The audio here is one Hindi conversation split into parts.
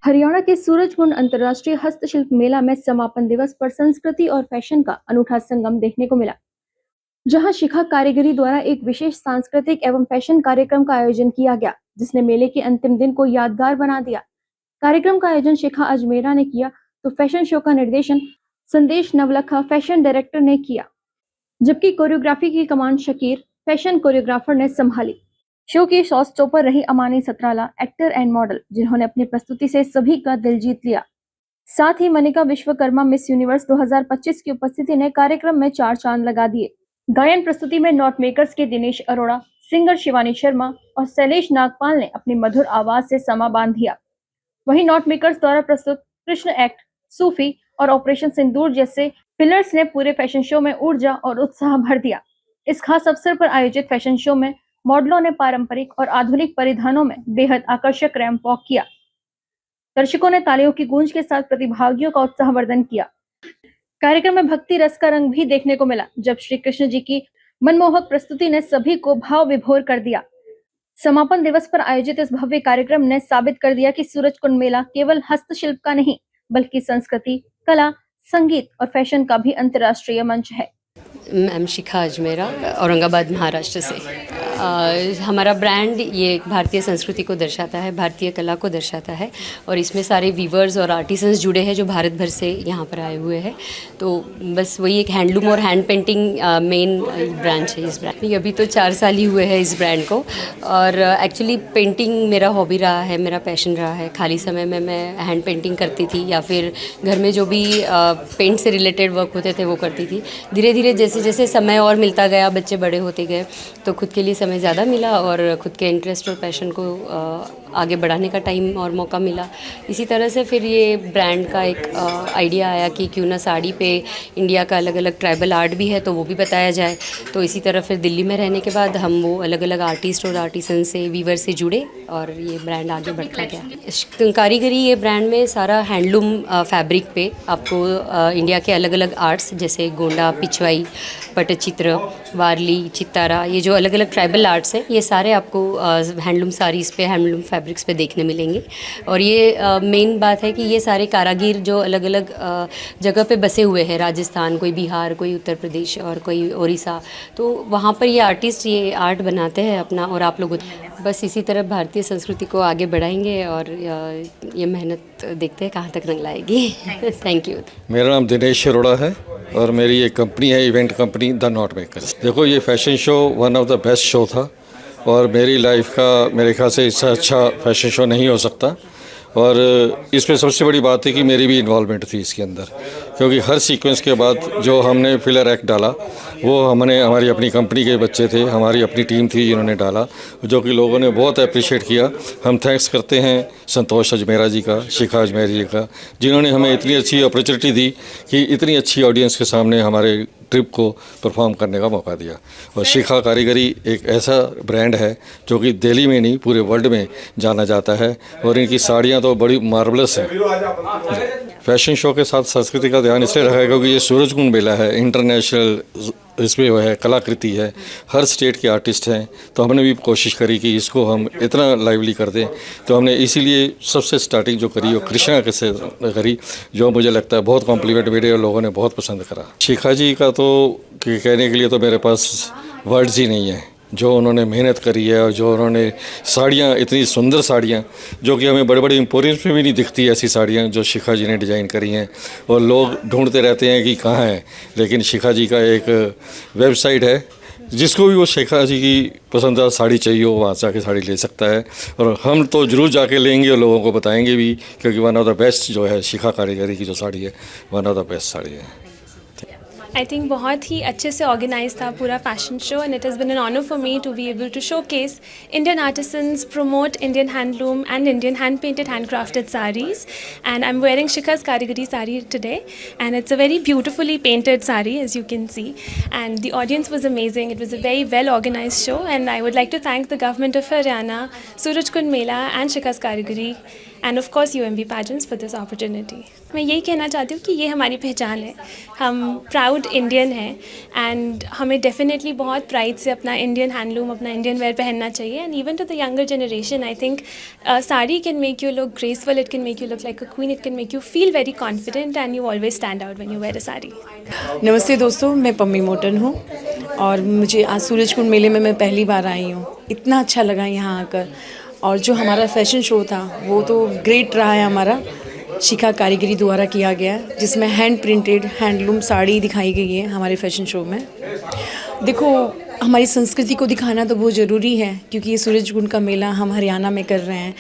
हरियाणा के सूरजकुंड अंतर्राष्ट्रीय हस्तशिल्प मेला में समापन दिवस पर संस्कृति और फैशन का अनूठा संगम देखने को मिला, जहां शिखा कारीगरी द्वारा एक विशेष सांस्कृतिक एवं फैशन कार्यक्रम का आयोजन किया गया, जिसने मेले के अंतिम दिन को यादगार बना दिया। कार्यक्रम का आयोजन शिखा अजमेरा ने किया, तो फैशन शो का निर्देशन संदेश नवलखा फैशन डायरेक्टर ने किया, जबकि कोरियोग्राफी की कमान शकीर फैशन कोरियोग्राफर ने संभाली। शो की शॉस टॉपर रही अमानी सतराला, एक्टर एंड मॉडल, जिन्होंने अपनी प्रस्तुति से सभी का दिल जीत लिया। साथ ही मनिका विश्वकर्मा मिस यूनिवर्स 2025 की उपस्थिति ने कार्यक्रम में 4 चांद लगा दिए। गायन प्रस्तुति में नॉट मेकर्स के दिनेश अरोड़ा, सिंगर शिवानी शर्मा और शैलेश नागपाल ने अपनी मधुर आवाज से समा बांध दिया। वहीं नॉट मेकर्स द्वारा प्रस्तुत कृष्ण एक्ट, सूफी और ऑपरेशन सिंदूर जैसे पिलर्स ने पूरे फैशन शो में ऊर्जा और उत्साह भर दिया। इस खास अवसर पर आयोजित फैशन शो में मॉडलों ने पारंपरिक और आधुनिक परिधानों में बेहद आकर्षक रैंप वॉक किया। दर्शकों ने तालियों की गूंज के साथ प्रतिभागियों का उत्साहवर्धन किया। कार्यक्रम में भक्ति रस का रंग भी देखने को मिला, जब श्री कृष्ण जी की मनमोहक प्रस्तुति ने सभी को भाव विभोर कर दिया। समापन दिवस पर आयोजित इस भव्य कार्यक्रम ने साबित कर दिया कि सूरजकुंड मेला केवल हस्तशिल्प का नहीं, बल्कि संस्कृति, कला, संगीत और फैशन का भी अंतर्राष्ट्रीय मंच है। मैं शिखा अजमेरा, औरंगाबाद, महाराष्ट्र से। हमारा ब्रांड ये भारतीय संस्कृति को दर्शाता है, भारतीय कला को दर्शाता है, और इसमें सारे वीवर्स और आर्टिसंस जुड़े हैं जो भारत भर से यहाँ पर आए हुए हैं। तो बस वही एक हैंडलूम और हैंड पेंटिंग मेन ब्रांच है इस ब्रांड में। अभी तो 4 साल ही हुए हैं इस ब्रांड को, और एक्चुअली पेंटिंग मेरा हॉबी रहा है, मेरा पैशन रहा है। खाली समय में मैं हैंड पेंटिंग करती थी, या फिर घर में जो भी पेंट से रिलेटेड वर्क होते थे वो करती थी। धीरे धीरे जैसे जैसे समय और मिलता गया, बच्चे बड़े होते गए, तो खुद के लिए समय ज़्यादा मिला और खुद के इंटरेस्ट और पैशन को आगे बढ़ाने का टाइम और मौका मिला। इसी तरह से फिर ये ब्रांड का एक आइडिया आया कि क्यों ना साड़ी पे इंडिया का अलग अलग ट्राइबल आर्ट भी है तो वो भी बताया जाए। तो इसी तरह फिर दिल्ली में रहने के बाद हम वो अलग अलग आर्टिस्ट और आर्टिसन से, वीवर से जुड़े, और ये ब्रांड आगे बढ़ता गया। कारीगरी ये ब्रांड में सारा हैंडलूम फैब्रिक पे आपको इंडिया के अलग अलग आर्ट्स जैसे गोंडा, पिछवाई, पटचित्र, वारली, चित्तारा, ये जो अलग अलग ट्राइबल आर्ट्स हैं, ये सारे आपको हैंडलूम साड़ीज़ पे, हैंडलूम फैब्रिक्स पे देखने मिलेंगे। और ये मेन बात है कि ये सारे कारागिर जो अलग अलग जगह पे बसे हुए हैं, राजस्थान, कोई बिहार, कोई उत्तर प्रदेश और कोई उड़ीसा, तो वहाँ पर ये आर्टिस्ट ये आर्ट बनाते हैं अपना, और आप लोग बस इसी तरह भारतीय संस्कृति को आगे बढ़ाएंगे, और ये मेहनत देखते हैं कहाँ तक रंग लाएगी। Thank you. मेरा नाम दिनेश अरोड़ा है और मेरी एक कंपनी है, event company the not makers. देखो, ये fashion show one of the best show था, और मेरी लाइफ का मेरे ख्याल से इससे अच्छा फैशन शो नहीं हो सकता। और इसमें सबसे बड़ी बात है कि मेरी भी इन्वॉल्वमेंट थी इसके अंदर, क्योंकि हर सीक्वेंस के बाद जो हमने फिलर एक्ट डाला वो हमने, हमारी अपनी कंपनी के बच्चे थे, हमारी अपनी टीम थी जिन्होंने डाला, जो कि लोगों ने बहुत अप्रिशिएट किया। हम थैंक्स करते हैं संतोष अजमेरा जी का, शिखा अजमेरा जी का, जिन्होंने हमें इतनी अच्छी अपॉर्चुनिटी दी कि इतनी अच्छी ऑडियंस के सामने हमारे ट्रिप को परफॉर्म करने का मौका दिया। और शिखा कारीगरी एक ऐसा ब्रांड है जो कि दिल्ली में नहीं पूरे वर्ल्ड में जाना जाता है, और इनकी साड़ियाँ तो बड़ी मार्वलस हैं। फैशन शो के साथ संस्कृति का ध्यान इसलिए रखा है क्योंकि ये सूरजकुंड मेला है, इंटरनेशनल इसमें वो है, कलाकृति है, हर स्टेट के आर्टिस्ट हैं, तो हमने भी कोशिश करी कि इसको हम इतना लाइवली कर दें। तो हमने इसीलिए सबसे स्टार्टिंग जो करी वो कृष्णा के से करी, जो मुझे लगता है बहुत कॉम्प्लीमेंट मिले और लोगों ने बहुत पसंद करा। शिखा जी का तो कहने के लिए तो मेरे पास वर्ड्स ही नहीं है, जो उन्होंने मेहनत करी है, और जो उन्होंने साड़ियाँ, इतनी सुंदर साड़ियाँ जो कि हमें बड़े बड़े एम्पोरियम्स में भी नहीं दिखती, ऐसी साड़ियाँ जो शिखा जी ने डिज़ाइन करी हैं। और लोग ढूंढते रहते हैं कि कहाँ है, लेकिन शिखा जी का एक वेबसाइट है, जिसको भी वो शिखा जी की पसंदीदा साड़ी चाहिए हो वहाँ जाके साड़ी ले सकता है। और हम तो ज़रूर जाके लेंगे और लोगों को बताएंगे भी, क्योंकि वन ऑफ द बेस्ट जो है शिखा कारीगरी की जो साड़ी है, one of the best sari है। आई थिंक बहुत ही अच्छे से ऑर्गेनाइज था पूरा fashion show, and it has been an honour for me to be able to showcase Indian artisans, promote Indian handloom and Indian hand painted, handcrafted sarees. And I'm wearing Shikha's Karigari saree today, and it's a very beautifully painted saree, as you can see. And the audience was amazing. It was a very well organized show, and I would like to thank the government of Haryana, Surajkund Mela and Shikha's Karigari and of course UMB pageants for this opportunity. मैं यही कहना चाहती हूँ कि ये हमारी पहचान है, हम प्राउड इंडियन हैं एंड हमें डेफिनेटली बहुत प्राइड से अपना इंडियन हैंडलूम, अपना इंडियन वेयर पहनना चाहिए. And even to the younger generation I think sari can make you look graceful, it can make you look like a queen, it can make you feel very confident and you always stand out when you wear a sari. नमस्ते दोस्तों, मैं पम्मी मोटन हूँ और मुझे आज सूरजकुंड मेले में मैं पहली बार आई हूँ. इतना अच्छा लगा यहाँ आकर, और जो हमारा फैशन शो था वो तो ग्रेट रहा है. हमारा शिखा कारीगरी द्वारा किया गया है, जिसमें हैंड प्रिंटेड हैंडलूम साड़ी दिखाई गई है हमारे फैशन शो में. देखो, हमारी संस्कृति को दिखाना तो बहुत ज़रूरी है, क्योंकि ये सूरजकुंड का मेला हम हरियाणा में कर रहे हैं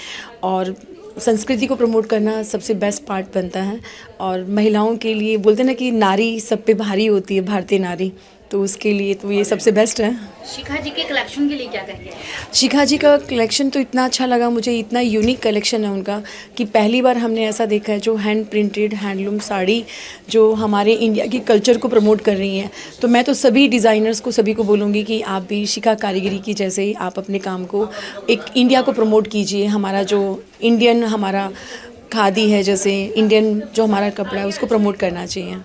और संस्कृति को प्रमोट करना सबसे बेस्ट पार्ट बनता है. और महिलाओं के लिए बोलते हैं ना कि नारी सब पे भारी होती है, भारतीय नारी, तो उसके लिए तो ये सबसे बेस्ट है. शिखा जी के कलेक्शन के लिए क्या कहेंगे? शिखा जी का कलेक्शन तो इतना अच्छा लगा मुझे, इतना यूनिक कलेक्शन है उनका कि पहली बार हमने ऐसा देखा है जो हैंड प्रिंटेड हैंडलूम साड़ी जो हमारे इंडिया की कल्चर को प्रमोट कर रही हैं. तो मैं तो सभी डिज़ाइनर्स को, सभी को बोलूँगी कि आप भी शिखा कारीगरी की जैसे ही आप अपने काम को एक इंडिया को प्रमोट कीजिए. हमारा जो इंडियन हमारा खादी है, जैसे इंडियन जो हमारा कपड़ा है, उसको प्रमोट करना चाहिए.